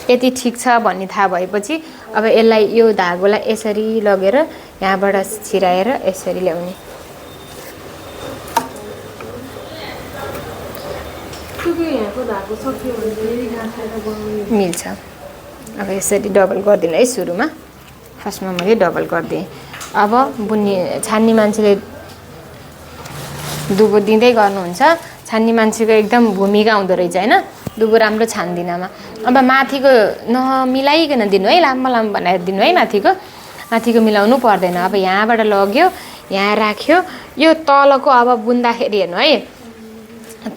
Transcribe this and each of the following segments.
यति ठिक छ भन्ने थाहा भएपछि अब यसलाई यो धागोलाई यसरी लगेर यहाँबाट छिराएर यसरी ल्याउने। मिल्छ। अब यसरी डबल गरिदिनु है सुरुमा। फर्स्टमा मैले डबल गरिदिएँ। अब बुन्ने छान्ने मान्छेले दुबो दिँदै गर्नुहुन्छ। छान्ने मान्छेको एकदम भूमिका हुँदो रहेछ होइन दुबो राम्रो छान्दिनमा। अब माथिको नमिलाइकन दिनु है, लामो लामो बनाएर दिनु है। माथिको मिलाउनु पर्दैन। अब यहाँबाट लग्यो, यहाँ राख्यो। यो तलको अब बुन्दाखेरि हेर्नु है,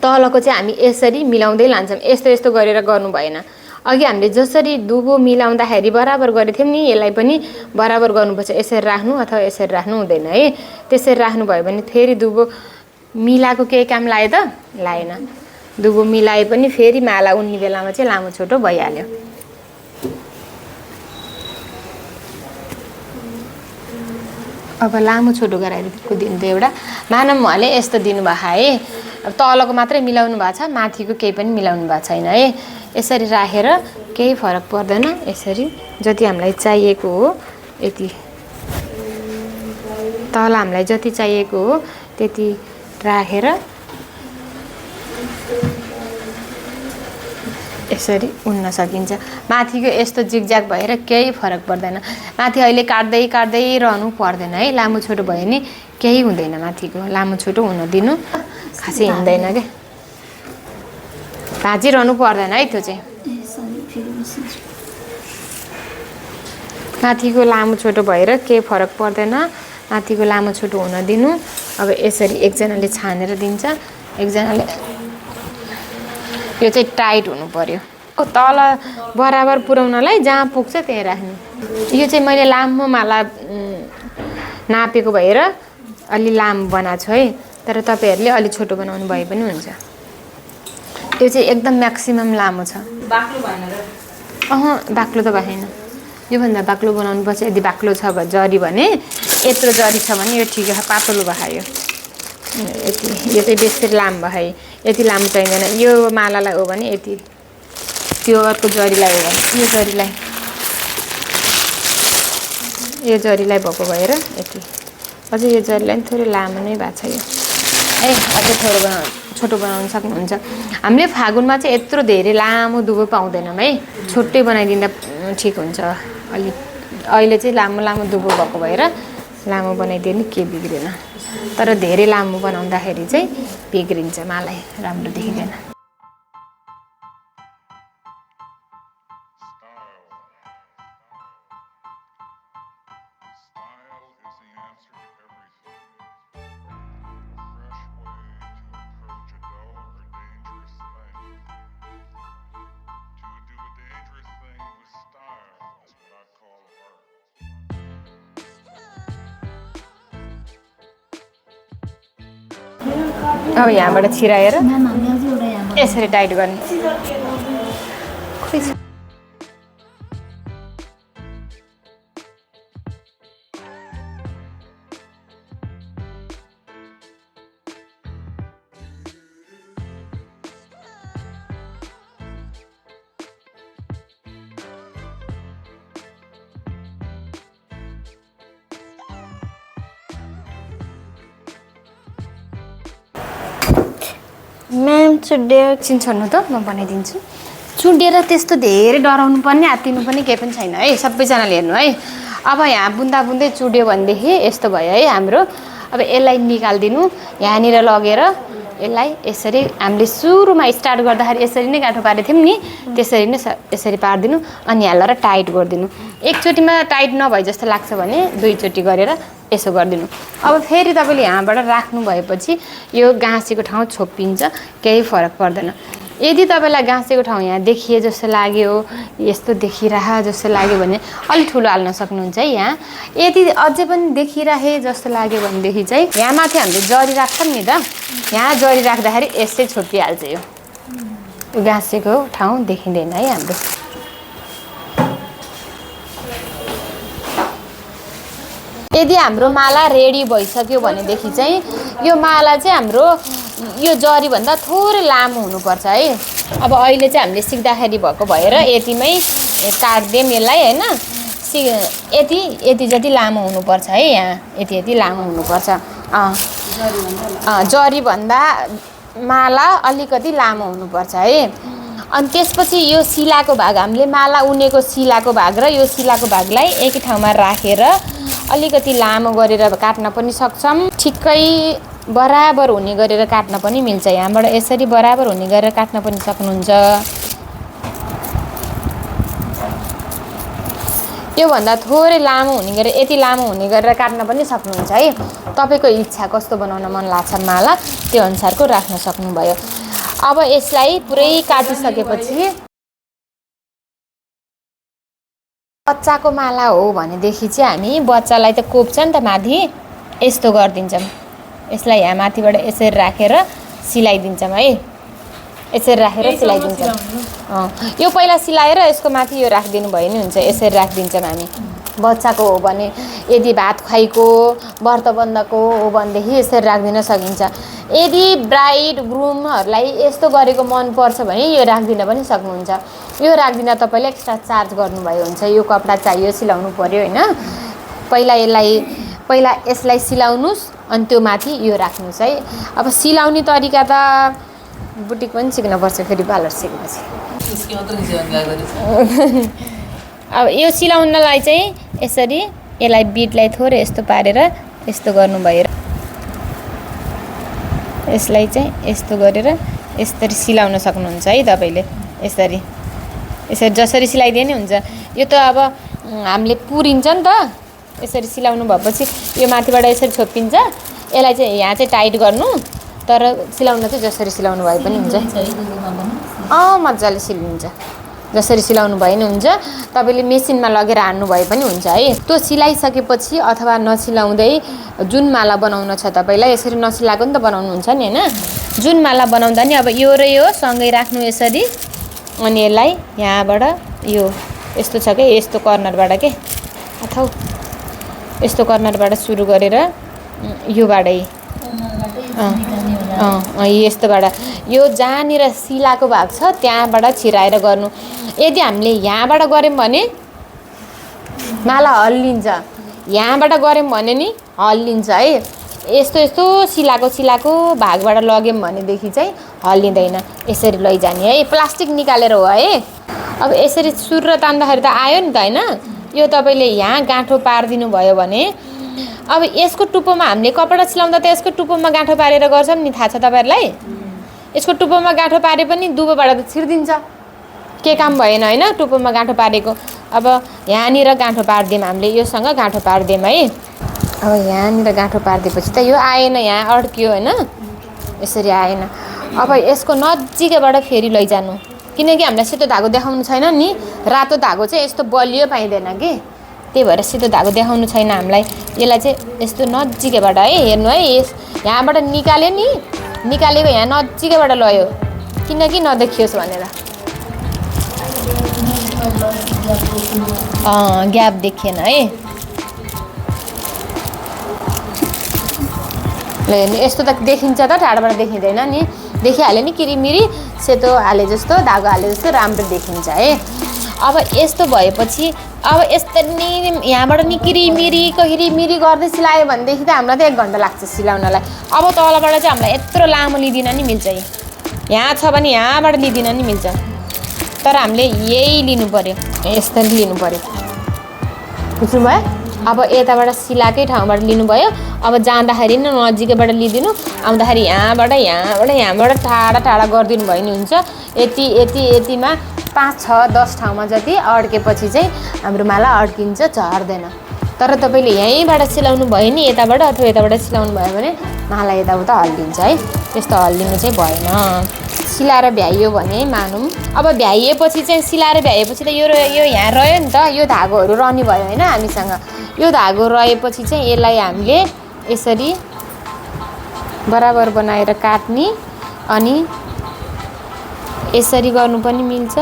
तलको चाहिँ हामी यसरी मिलाउँदै लान्छौँ। यस्तो यस्तो गरेर गर्नु भएन। अघि हामीले जसरी दुबो मिलाउँदाखेरि बराबर गरेको थियौँ नि, यसलाई पनि बराबर गर्नुपर्छ। यसरी राख्नु अथवा यसरी राख्नु हुँदैन है। त्यसरी राख्नुभयो भने फेरि दुबो मिलाएको केही काम लाग्यो त लागेन। दुबो मिलाए पनि फेरि माला उन्ने बेलामा चाहिँ लामो छोटो भइहाल्यो। अब लामो छोटो गराएर दिनु त एउटा मानव उहाँले यस्तो दिनुभएको है। अब तलको मात्रै मिलाउनु भएको छ, माथिको केही पनि मिलाउनु भएको छैन है। यसरी राखेर केही फरक पर्दैन। यसरी जति हामीलाई चाहिएको हो यति, तल हामीलाई जति चाहिएको हो त्यति राखेर यसरी उन्न सकिन्छ। माथिको यस्तो जिगज्याग भएर केही फरक पर्दैन। माथि अहिले काट्दै काट्दै रहनु पर्दैन है। लामो छोटो भयो नि केही हुँदैन। माथिको लामो छोटो हुन दिनु, खासै हिँड्दैन क्या। भाँचिरहनु पर्दैन है। त्यो चाहिँ माथिको लामो छोटो भएर केही फरक पर्दैन। माथिको लामो छोटो हुन दिनु। अब यसरी एकजनाले छानेर दिन्छ, एकजनाले। यो चाहिँ टाइट हुनु पर्यो। तल बराबर पुर्याउनलाई जहाँ पुग्छ त्यहीँ राख्ने। यो चाहिँ मैले लामो माला नापेको भएर अलि लामो बनाएको छु है। तर तपाईँहरूले अलि छोटो बनाउनु भए पनि हुन्छ। यो चाहिँ एकदम म्याक्सिमम लामो छ। बाक्लो भएन र? बाक्लो त भएन। योभन्दा बाक्लो बनाउनुपर्छ। यदि बाक्लो छ जरी भने, यत्रो जरी छ भने यो ठिकै छ, पातलो भयो। यति, यो चाहिँ बेसी लामो भयो। यति लामो चाहिँदैन। यो मालालाई हो भने यति, त्यो अर्को जरीलाई हो भने यो जरीलाई भएको भएर यति। अझै यो जरीलाई पनि थोरै लामो नै भएको छ यो है। अझै छोटो बनाउन सक्नुहुन्छ। हामीले फागुनमा चाहिँ यत्रो धेरै लामो दुबो पाउँदैनौँ है। छोटै बनाइदिँदा ठिक हुन्छ। अहिले चाहिँ लामो लामो दुबो भएको भएर लामो बनाइदियो नि के बिग्रेन। तर धेरै लामो बनाउँदाखेरि चाहिँ बिग्रिन्छ, मालै राम्रो देखिँदैन। अब यहाँबाट छिराएर यसरी टाइट गर्ने। म्याम चुड्डिएर एकछिन छोड्नु त, म बनाइदिन्छु। चुड्डिएर त्यस्तो धेरै डराउनु पर्ने आत्तिनु पनि केही पनि छैन है। सबैजनाले हेर्नु है। अब यहाँ बुन्दा बुन्दै चुड्यो भनेदेखि यस्तो भयो है हाम्रो। अब यसलाई निकालिदिनु, यहाँनिर लगेर यसलाई यसरी हामीले सुरुमा स्टार्ट गर्दाखेरि यसरी नै गाँठो पारेको थियौँ नि, त्यसरी नै यसरी पारिदिनु। अनि यहाँ लगाएर टाइट गरिदिनु। एकचोटिमा टाइट नभए जस्तो लाग्छ भने दुईचोटि गरेर यसो गरिदिनु। अब फेरि तपाईँले यहाँबाट राख्नु भएपछि यो गाँसेको ठाउँ छोपिन्छ, केही फरक पर्दैन। यदि तपाईँलाई गाँसेको ठाउँ यहाँ देखिए जस्तो लाग्यो, यस्तो देखिरह जस्तो लाग्यो भने अलिक ठुलो हाल्न सक्नुहुन्छ है। यहाँ यदि अझै पनि देखिराखे जस्तो लाग्यो भनेदेखि चाहिँ यहाँ माथि हामीले जरी राख्छौँ नि त, यहाँ जरी राख्दाखेरि यस्तै छोपिहाल्छ। यो गाँसेको ठाउँ देखिँदैन है हाम्रो। यदि हाम्रो माला रेडी भइसक्यो भनेदेखि चाहिँ यो माला चाहिँ हाम्रो यो जरीभन्दा थोरै लामो हुनुपर्छ है। अब अहिले चाहिँ हामीले सिक्दाखेरि भएको भएर यतिमै काट्दियौँ यसलाई होइन। यति जति लामो हुनुपर्छ है, यहाँ यति लामो हुनुपर्छ। जरीभन्दा माला अलिकति लामो हुनुपर्छ है। अनि त्यसपछि यो सिलाको भाग हामीले माला उनेको सिलाको भाग र यो सिलाको भागलाई एकै ठाउँमा राखेर अलिकति लामो गरेर काट्न पनि सक्छौँ। ठिक्कै बराबर हुने गरेर काट्न पनि मिल्छ। यहाँबाट यसरी बराबर हुने गरेर काट्न पनि सक्नुहुन्छ। योभन्दा थोरै लामो हुने गरेर यति लामो हुने गरेर काट्न पनि सक्नुहुन्छ है। तपाईँको इच्छा कस्तो बनाउन मन लाग्छ माला त्यो अनुसारको राख्न सक्नुभयो। अब यसलाई पुरै काटिसकेपछि बच्चाको माला हो भनेदेखि चाहिँ हामी बच्चालाई त कोप्छ नि त माथि, यस्तो गरिदिन्छौँ। यसलाई यहाँ माथिबाट यसरी राखेर सिलाइदिन्छौँ है। यसरी राखेर सिलाइदिन्छौँ। यो पहिला सिलाएर यसको माथि यो राखिदिनु भयो नि हुन्छ। यसरी राखिदिन्छौँ हामी। बच्चाको हो भने यदि भात खुवाइको व्रतबन्धको हो भनेदेखि यसरी राखिदिन सकिन्छ। यदि ब्राइड ग्रुमहरूलाई यस्तो गरेको मनपर्छ भने यो राखिदिन पनि सक्नुहुन्छ। यो राखिदिन तपाईँले एक्स्ट्रा चार्ज गर्नुभयो हुन्छ। यो कपडा चाहियो सिलाउनु पऱ्यो होइन। पहिला यसलाई सिलाउनुहोस् अनि त्यो माथि यो राख्नुहोस् है। अब सिलाउने तरिका त बुटिक पनि सिक्नुपर्छ फेरि पार्लर सिकेपछि। अब यो सिलाउनलाई चाहिँ यसरी यसलाई बिटलाई थोरै यस्तो पारेर यस्तो गर्नुभयो। यसलाई चाहिँ यस्तो गरेर यसरी सिलाउन सक्नुहुन्छ है तपाईँले। यसरी जसरी सिलाइदिए नि हुन्छ। यो त अब हामीले पुरिन्छ नि त। यसरी सिलाउनु भएपछि यो माथिबाट यसरी छोपिन्छ। यसलाई चाहिँ यहाँ चाहिँ टाइट गर्नु, तर सिलाउन चाहिँ जसरी सिलाउनु भए पनि हुन्छ। मजाले सिलिन्छ। जसरी सिलाउनु भए नि हुन्छ। तपाईँले मेसिनमा लगेर हान्नु भए पनि हुन्छ है। त्यो सिलाइसकेपछि अथवा नसिलाउँदै जुन माला बनाउन छ तपाईँलाई यसरी नसिलाएको नि त बनाउनुहुन्छ नि होइन। जुन माला बनाउँदा नि अब यो र यो सँगै राख्नु यसरी। अनि यसलाई यहाँबाट यो यस्तो छ कि यस्तो कर्नरबाट के अथवा यस्तो कर्नरबाट सुरु गरेर योबाटै यस्तोबाट यो जहाँनिर सिलाको भाग छ त्यहाँबाट छिराएर गर्नु। यदि हामीले यहाँबाट गऱ्यौँ भने माला हल्लिन्छ, यहाँबाट गऱ्यौँ भने नि हल्लिन्छ है। यस्तो सिलाको भागबाट लग्यौँ भनेदेखि चाहिँ हल्लिँदैन। यसरी लैजाने है। प्लास्टिक निकालेर हो है। अब यसरी सुर तान्दाखेरि त आयो नि त होइन। यो तपाईँले यहाँ गाँठो पारिदिनु भयो भने अब यसको टुप्पोमा हामीले कपडा सिलाउँदा त यसको टुप्पोमा गाँठो पारेर गर्छौँ नि, थाहा छ तपाईँहरूलाई। यसको टुप्पोमा गाँठो पारे पनि दुबोबाट त छिर्दिन्छ, के काम भएन होइन। टुप्पोमा गाँठो पारेको अब यहाँनिर गाँठो पारिदियौँ हामीले, योसँग गाँठो पारिदियौँ है। अब यहाँनिर गाँठो पारिदिएपछि त यो आएन, यहाँ अड्कियो होइन। यसरी आएन। अब यसको नजिकैबाट फेरि लैजानु, किनकि हामीलाई सेतो धागो देखाउनु छैन नि। रातो धागो चाहिँ यस्तो बलियो पाइँदैन कि, त्यही भएर सेतो धागो देखाउनु छैन हामीलाई। यसलाई चाहिँ यस्तो नजिकैबाट है हेर्नु है। यहाँबाट निकाल्यो नि, निकालेको यहाँ नजिकैबाट लयो किनकि नदेखियोस् भनेर। ग्याप देखिएन है। ल हेर्नु यस्तो त देखिन्छ त, टाढाबाट देखिँदैन नि। देखिहाल्यो नि किरिमिरी सेतो हाले जस्तो धागो हाले जस्तो राम्रो देखिन्छ है। अब यस्तो भएपछि अब यस्तरी यहाँबाट नि किरिमिरी गर्दै सिलायो भनेदेखि त हामीलाई त 1 घन्टा लाग्छ सिलाउनलाई। अब तलबाट चाहिँ हामीलाई यत्रो लामो लिदिन नि मिल्छ। यहाँ छ भने यहाँबाट लिदिन नि मिल्छ, तर हामीले यही लिनु पर्यो, यस्तरी लिनु पर्यो। बुझ्नुभयो? अब यताबाट सिलाकै ठाउँबाट लिनुभयो। अब जाँदाखेरि न नजिकैबाट लिदिनु, आउँदाखेरि यहाँबाट टाढा गरिदिनु भयो नि हुन्छ। यतिमा 5, 6, 10 ठाउँमा जति अड्केपछि चाहिँ हाम्रो माला अड्किन्छ, झर्दैन। तर तपाईँले यहीँबाट सिलाउनु भयो नि, यताबाट अथवा यताबाट सिलाउनु भयो भने माला यताउता हल्लिन्छ है। त्यस्तो हल्लिनु चाहिँ भएन। सिलाएर भ्याइयो भने मानौँ। अब भ्याइएपछि चाहिँ सिलाएर भ्याइएपछि त यो यहाँ रह्यो नि त। यो धागोहरू रहने भयो होइन हामीसँग। यो धागो रहेपछि चाहिँ यसलाई हामीले यसरी बराबर बनाएर काट्ने, अनि यसरी गर्नु पनि मिल्छ,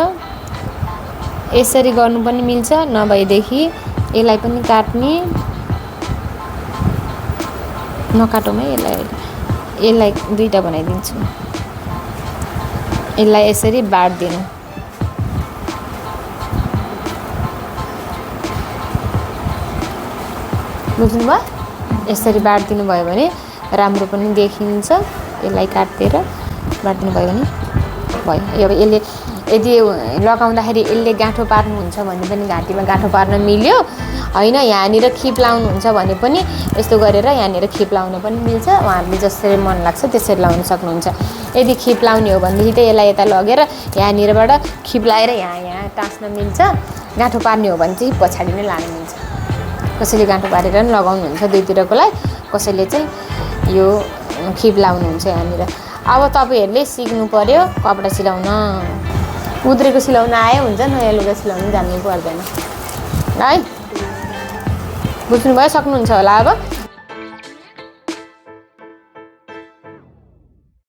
यसरी गर्नु पनि मिल्छ। नभएदेखि यसलाई पनि काट्ने, नकाटौँ है यसलाई 2टा बनाइदिन्छु। यसलाई यसरी बाट्दिनु। बुझ्नुभयो? यसरी बाटिदिनु भयो भने राम्रो पनि देखिन्छ। यसलाई काटेर बाटिदिनु भयो भने भयो। अब यसले यदि लगाउँदाखेरि यसले गाँठो पार्नुहुन्छ भने पनि घाँटीमा गाँठो पार्न मिल्यो, होइन यहाँनिर खिप लाउनुहुन्छ भने पनि यस्तो गरेर यहाँनिर खिप लाउन पनि मिल्छ। उहाँहरूले जसरी मन लाग्छ त्यसरी लाउन सक्नुहुन्छ। यदि खिप लाउने हो भनेदेखि त यसलाई यता लगेर यहाँनिरबाट खिप लाएर यहाँ टाँस्न मिल्छ। गाँठो पार्ने हो भने चाहिँ पछाडि नै लानु मिल्छ। कसैले गाँठो पारेर पनि लगाउनुहुन्छ दुईतिरकोलाई, कसैले चाहिँ यो खिप लाउनुहुन्छ यहाँनिर। अब तपाईँहरूले सिक्नु पर्यो कपडा सिलाउन। उद्रेको सिलाउन आयो हुन्छ, नयाँ लुगा सिलाउनु जान्नु पर्दैन है। बुझ्नुभयो? सक्नुहुन्छ होला अब।